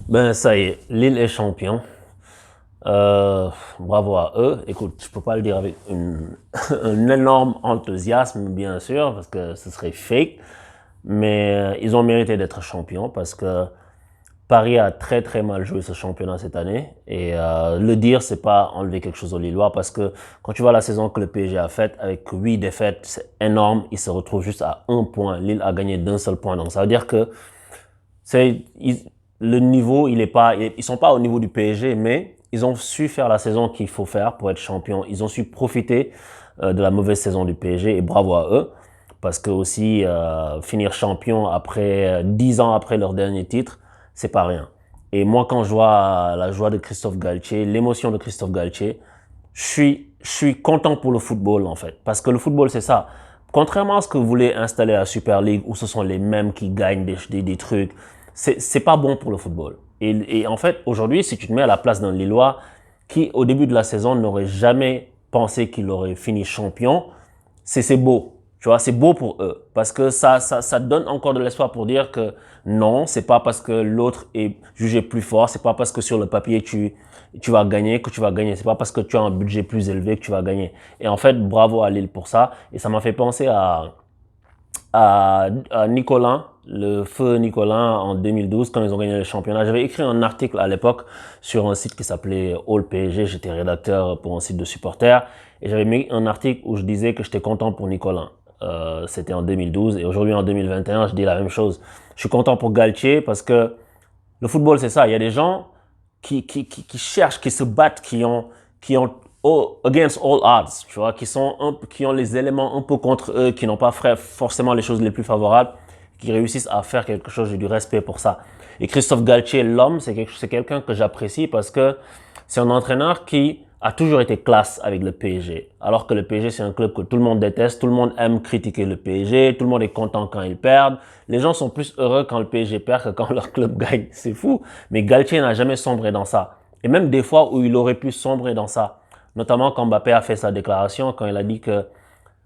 Ben ça y est, Lille est champion. Bravo à eux. Écoute, je peux pas le dire avec un énorme enthousiasme, bien sûr, parce que ce serait fake. Mais ils ont mérité d'être champions parce que Paris a très très mal joué ce championnat cette année. Et le dire, c'est pas enlever quelque chose aux Lillois parce que quand tu vois la saison que le PSG a faite avec 8 défaites, c'est énorme. Ils se retrouvent juste à un point. Lille a gagné d'un seul point. Donc ça veut dire que c'est le niveau, il est pas, ils sont pas au niveau du PSG, mais ils ont su faire la saison qu'il faut faire pour être champion. Ils ont su profiter de la mauvaise saison du PSG et bravo à eux parce que aussi finir champion après 10 ans après leur dernier titre, c'est pas rien. Et moi, quand je vois la joie de Christophe Galtier, l'émotion de Christophe Galtier, je suis content pour le football en fait, parce que le football c'est ça. Contrairement à ce que vous voulez installer à la Super League où ce sont les mêmes qui gagnent des trucs, c'est pas bon pour le football. Et en fait, aujourd'hui, si tu te mets à la place d'un Lillois qui, au début de la saison, n'aurait jamais pensé qu'il aurait fini champion, c'est beau. Tu vois, c'est beau pour eux. Parce que ça donne encore de l'espoir pour dire que non, c'est pas parce que l'autre est jugé plus fort, c'est pas parce que sur le papier tu vas gagner que tu vas gagner. C'est pas parce que tu as un budget plus élevé que tu vas gagner. Et en fait, bravo à Lille pour ça. Et ça m'a fait penser à Nicolas, le feu Nicolas en 2012 quand ils ont gagné le championnat. J'avais écrit un article à l'époque sur un site qui s'appelait All PSG. J'étais rédacteur pour un site de supporters et j'avais mis un article où je disais que j'étais content pour Nicolas. C'était en 2012 et aujourd'hui en 2021, je dis la même chose. Je suis content pour Galtier parce que le football c'est ça. Il y a des gens qui cherchent, qui se battent, qui ont against all odds, tu vois, qui ont les éléments un peu contre eux, qui n'ont pas fait forcément les choses les plus favorables, qui réussissent à faire quelque chose. J'ai du respect pour ça. Et Christophe Galtier, l'homme, c'est quelqu'un que j'apprécie parce que c'est un entraîneur qui a toujours été classe avec le PSG. Alors que le PSG, c'est un club que tout le monde déteste, tout le monde aime critiquer le PSG, tout le monde est content quand ils perdent. Les gens sont plus heureux quand le PSG perd que quand leur club gagne. C'est fou. Mais Galtier n'a jamais sombré dans ça. Et même des fois où il aurait pu sombrer dans ça. Notamment quand Mbappé a fait sa déclaration, quand il a dit que,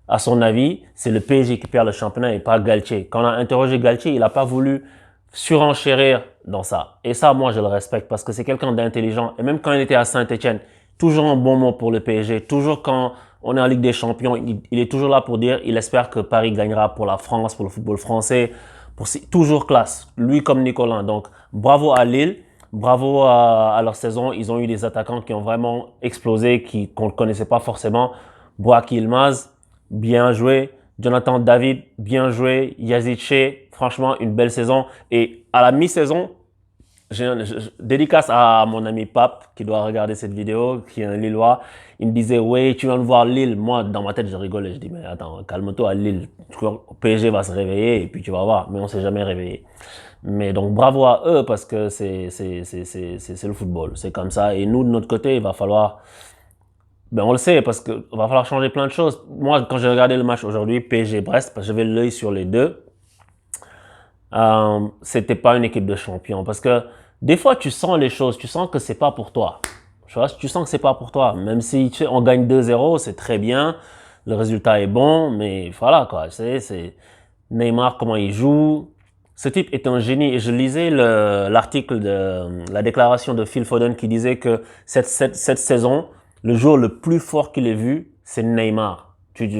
à son avis, c'est le PSG qui perd le championnat et pas Galtier. Quand on a interrogé Galtier, il n'a pas voulu surenchérir dans ça. Et ça, moi, je le respecte parce que c'est quelqu'un d'intelligent. Et même quand il était à Saint-Etienne, toujours un bon mot pour le PSG. Toujours quand on est en Ligue des Champions, il est toujours là pour dire, il espère que Paris gagnera pour la France, pour le football français. Toujours classe. Lui comme Nicolas. Donc, bravo à Lille. Bravo à leur saison. Ils ont eu des attaquants qui ont vraiment explosé, qu'on ne connaissait pas forcément. Boaki Yilmaz, bien joué. Jonathan David, bien joué. Yazid Che, franchement, une belle saison. Et à la mi-saison, dédicace à mon ami Pape qui doit regarder cette vidéo, qui est un Lillois. Il me disait, oui, tu viens de voir Lille. Moi, dans ma tête, je rigolais. Je dis, mais attends, calme-toi à Lille. PSG va se réveiller et puis tu vas voir. Mais on s'est jamais réveillé. Mais donc, bravo à eux parce que c'est le football. C'est comme ça. Et nous, de notre côté, il va falloir, ben, on le sait parce que va falloir changer plein de choses. Moi, quand j'ai regardé le match aujourd'hui, PSG-Brest, parce que j'avais l'œil sur les deux, c'était pas une équipe de champions parce que des fois tu sens les choses, tu sens que c'est pas pour toi. Tu vois, tu sens que c'est pas pour toi. Même si tu sais, on gagne 2-0, c'est très bien, le résultat est bon, mais voilà quoi. Tu sais, c'est Neymar comment il joue. Ce type est un génie et je lisais l'article de la déclaration de Phil Foden qui disait que cette saison, le joueur le plus fort qu'il ait vu, c'est Neymar.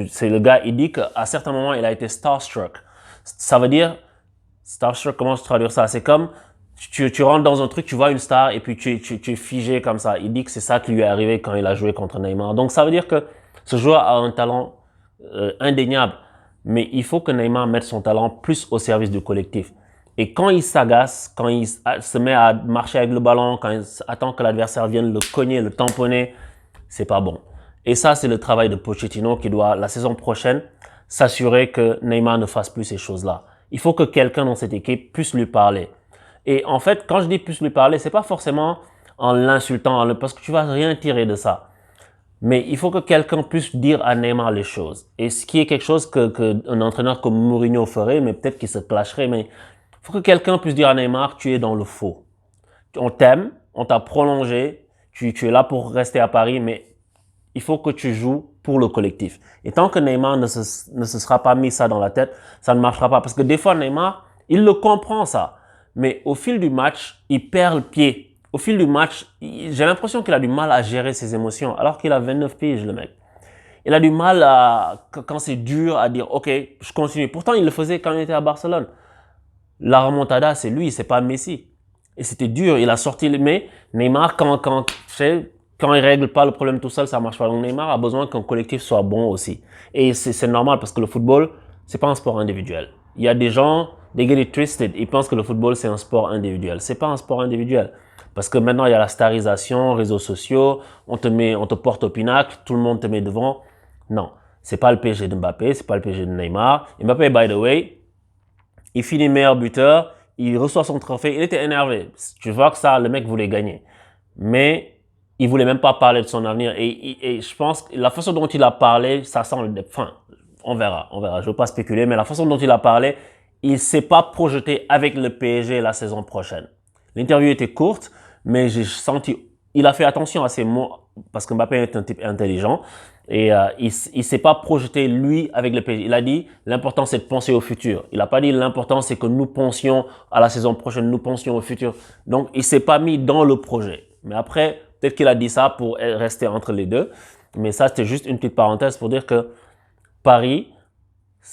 C'est le gars, il dit qu'à certains moments, il a été starstruck. Ça veut dire starstruck, comment je traduire ça? C'est comme tu rentres dans un truc, tu vois une star et puis tu es figé comme ça. Il dit que c'est ça qui lui est arrivé quand il a joué contre Neymar. Donc ça veut dire que ce joueur a un talent indéniable. Mais il faut que Neymar mette son talent plus au service du collectif. Et quand il s'agace, quand il se met à marcher avec le ballon, quand il attend que l'adversaire vienne le cogner, le tamponner, c'est pas bon. Et ça, c'est le travail de Pochettino qui doit, la saison prochaine, s'assurer que Neymar ne fasse plus ces choses-là. Il faut que quelqu'un dans cette équipe puisse lui parler. Et en fait, quand je dis puisse lui parler, c'est pas forcément en l'insultant, parce que tu vas rien tirer de ça. Mais il faut que quelqu'un puisse dire à Neymar les choses. Et ce qui est quelque chose qu'un entraîneur comme Mourinho ferait, mais peut-être qu'il se clasherait, mais il faut que quelqu'un puisse dire à Neymar, tu es dans le faux. On t'aime, on t'a prolongé, tu es là pour rester à Paris, mais il faut que tu joues pour le collectif. Et tant que Neymar ne se sera pas mis ça dans la tête, ça ne marchera pas. Parce que des fois, Neymar, il le comprend ça. mais au fil du match, il perd le pied. Au fil du match, j'ai l'impression qu'il a du mal à gérer ses émotions, alors qu'il a 29 piges, le mec. Il a du mal quand c'est dur, à dire, OK, je continue. Pourtant, il le faisait quand il était à Barcelone. La remontada, c'est lui, c'est pas Messi. Et c'était dur, il a sorti mais Neymar, quand il règle pas le problème tout seul, ça marche pas. Donc Neymar a besoin qu'un collectif soit bon aussi. Et c'est normal parce que le football, c'est pas un sport individuel. Il y a des gens, they get it twisted, ils pensent que le football c'est un sport individuel. C'est pas un sport individuel. Parce que maintenant il y a la starisation, réseaux sociaux, on te porte au pinacle, tout le monde te met devant. Non, c'est pas le PSG de Mbappé, c'est pas le PSG de Neymar. Mbappé, by the way, il finit meilleur buteur, il reçoit son trophée, il était énervé. Tu vois que ça, le mec voulait gagner. Mais il voulait même pas parler de son avenir. Et je pense que la façon dont il a parlé, ça sent le... Enfin, on verra. Je veux pas spéculer, mais la façon dont il a parlé, il s'est pas projeté avec le PSG la saison prochaine. L'interview était courte, mais j'ai senti... Il a fait attention à ses mots, parce que Mbappé est un type intelligent. Et il s'est pas projeté, lui, avec le PSG. Il a dit, l'important, c'est de penser au futur. Il a pas dit, l'important, c'est que nous pensions à la saison prochaine, nous pensions au futur. Donc, il s'est pas mis dans le projet. Mais après, peut-être qu'il a dit ça pour rester entre les deux. Mais ça, c'était juste une petite parenthèse pour dire que Paris,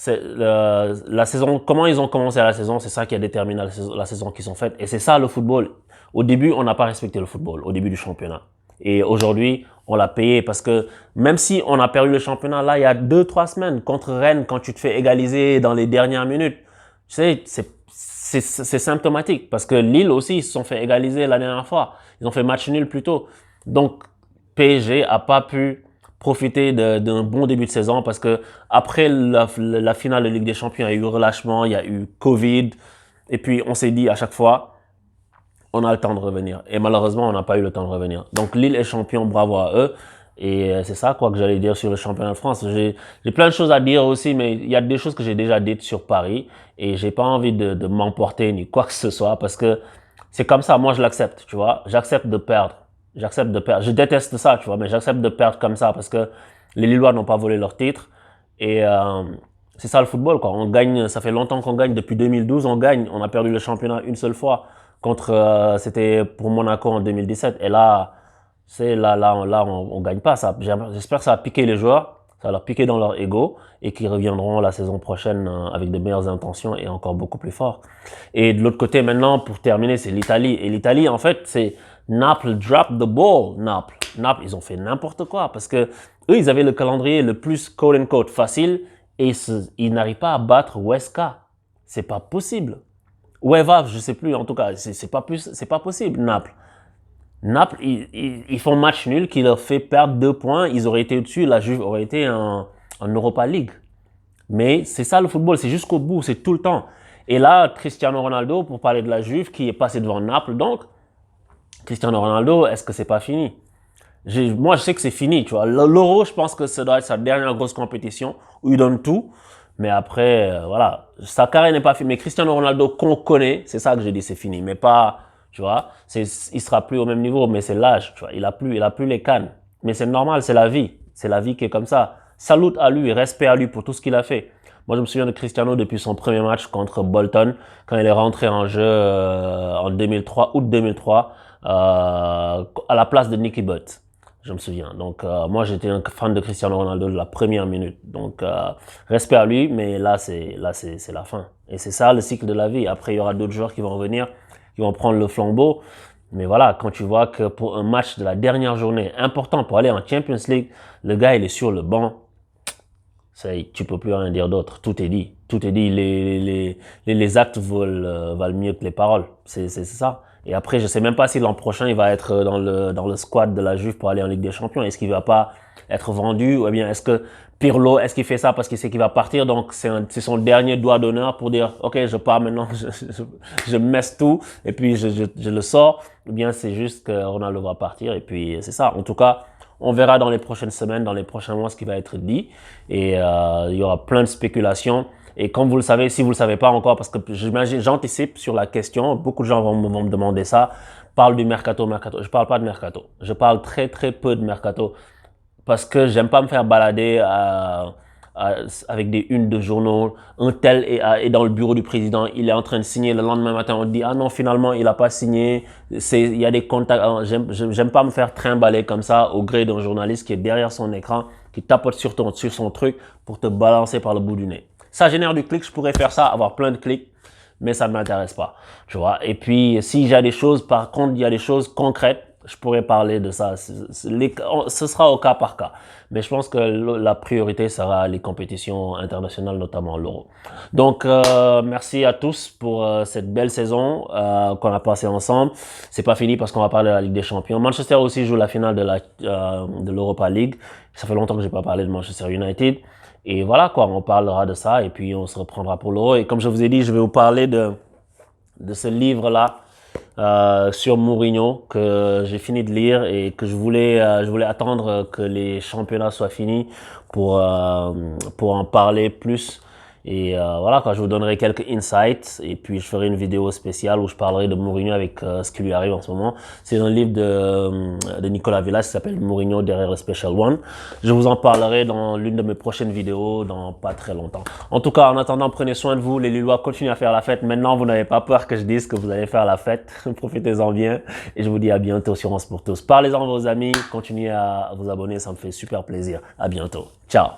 la saison, comment ils ont commencé la saison, c'est ça qui a déterminé la saison qu'ils ont faite. Et c'est ça, le football. Au début, on n'a pas respecté le football, au début du championnat. Et aujourd'hui, on l'a payé parce que même si on a perdu le championnat là, il y a 2-3 semaines contre Rennes, quand tu te fais égaliser dans les dernières minutes, tu sais, c'est symptomatique parce que Lille aussi, ils se sont fait égaliser la dernière fois. Ils ont fait match nul plus tôt. Donc, PSG a pas pu profiter d'un bon début de saison parce que après la finale de Ligue des Champions, il y a eu relâchement, il y a eu Covid. Et puis, on s'est dit à chaque fois, on a le temps de revenir. Et malheureusement, on n'a pas eu le temps de revenir. Donc, Lille est champion, bravo à eux. Et c'est ça, quoi, que j'allais dire sur le championnat de France. J'ai plein de choses à dire aussi, mais il y a des choses que j'ai déjà dites sur Paris. Et j'ai pas envie de m'emporter ni quoi que ce soit parce que c'est comme ça. Moi, je l'accepte, tu vois. J'accepte de perdre. J'accepte de perdre. Je déteste ça, tu vois, mais j'accepte de perdre comme ça parce que les Lillois n'ont pas volé leur titre. Et c'est ça le football, quoi. On gagne, ça fait longtemps qu'on gagne. Depuis 2012, on gagne. On a perdu le championnat une seule fois c'était pour Monaco en 2017. Et là, on gagne pas. Ça, j'espère que ça a piqué les joueurs, ça va leur piquer dans leur ego et qu'ils reviendront la saison prochaine avec de meilleures intentions et encore beaucoup plus fort. Et de l'autre côté, maintenant, pour terminer, c'est l'Italie. Et l'Italie, en fait, c'est Naples drop the ball. Naples, ils ont fait n'importe quoi parce que eux, ils avaient le calendrier le plus quote unquote facile et ils n'arrivent pas à battre Huesca. C'est pas possible. Vav, je sais plus, en tout cas, c'est pas possible, Naples. Naples, ils font match nul qui leur fait perdre 2 points. Ils auraient été au-dessus, la Juve aurait été en Europa League. Mais c'est ça le football, c'est jusqu'au bout, c'est tout le temps. Et là, Cristiano Ronaldo, pour parler de la Juve, qui est passé devant Naples, donc, Cristiano Ronaldo, est-ce que c'est pas fini? Moi, je sais que c'est fini, tu vois. L'Euro, je pense que ça doit être sa dernière grosse compétition où il donne tout. Mais après, voilà, sa carrière n'est pas finie. Mais Cristiano Ronaldo qu'on connaît, c'est ça que je dis, c'est fini. Mais pas, tu vois, il sera plus au même niveau, mais c'est l'âge, tu vois. Il a plus les cannes. Mais c'est normal, c'est la vie. C'est la vie qui est comme ça. Salut à lui, respect à lui pour tout ce qu'il a fait. Moi, je me souviens de Cristiano depuis son premier match contre Bolton, quand il est rentré en jeu en 2003, août 2003, à la place de Nicky Butt. Je me souviens. Donc, moi, j'étais un fan de Cristiano Ronaldo de la première minute. Donc, respect à lui, mais là, c'est la fin. Et c'est ça, le cycle de la vie. Après, il y aura d'autres joueurs qui vont revenir, qui vont prendre le flambeau. Mais voilà, quand tu vois que pour un match de la dernière journée, important pour aller en Champions League, le gars, il est sur le banc. Tu peux plus rien dire d'autre. Tout est dit. Tout est dit. Les actes valent mieux que les paroles. C'est ça. Et après, je sais même pas si l'an prochain, il va être dans le squad de la Juve pour aller en Ligue des Champions. Est-ce qu'il va pas être vendu? Ou bien est-ce que Pirlo, est-ce qu'il fait ça parce qu'il sait qu'il va partir? Donc, c'est son dernier doigt d'honneur pour dire, OK, je pars maintenant, je messe tout et puis je le sors. Ou bien c'est juste que Ronaldo va partir et puis c'est ça. En tout cas, on verra dans les prochaines semaines, dans les prochains mois ce qui va être dit. Et il y aura plein de spéculations. Et comme vous le savez, si vous le savez pas encore, parce que j'imagine, j'anticipe sur la question, beaucoup de gens vont me demander ça, parle du mercato. Je parle pas de mercato. Je parle très très peu de mercato parce que j'aime pas me faire balader avec des unes de journaux. Un tel est dans le bureau du président, il est en train de signer. Le lendemain matin, on dit, ah non, finalement, il n'a pas signé. Il y a des contacts. J'aime pas me faire trimballer comme ça au gré d'un journaliste qui est derrière son écran, qui tapote sur son truc pour te balancer par le bout du nez. Ça génère du clic, je pourrais faire ça, avoir plein de clics, mais ça ne m'intéresse pas, tu vois. Et puis, si j'ai des choses, par contre, il y a des choses concrètes, je pourrais parler de ça. Ce sera au cas par cas. Mais je pense que la priorité sera les compétitions internationales, notamment l'Euro. Donc, merci à tous pour cette belle saison qu'on a passée ensemble. C'est pas fini parce qu'on va parler de la Ligue des Champions. Manchester aussi joue la finale de l'Europa League. Ça fait longtemps que j'ai pas parlé de Manchester United. Et voilà quoi, on parlera de ça et puis on se reprendra pour l'Euro. Et comme je vous ai dit, je vais vous parler de ce livre-là sur Mourinho que j'ai fini de lire et que je voulais attendre que les championnats soient finis pour en parler plus. Et voilà, quand je vous donnerai quelques insights et puis je ferai une vidéo spéciale où je parlerai de Mourinho avec ce qui lui arrive en ce moment. C'est un livre de Nicolas Villas qui s'appelle Mourinho derrière le Special One. Je vous en parlerai dans l'une de mes prochaines vidéos dans pas très longtemps. En tout cas, en attendant, prenez soin de vous. Les Lillois continuent à faire la fête. Maintenant, vous n'avez pas peur que je dise que vous allez faire la fête. Profitez-en bien et je vous dis à bientôt sur Once pour tous. Parlez-en à vos amis, continuez à vous abonner, ça me fait super plaisir. À bientôt. Ciao.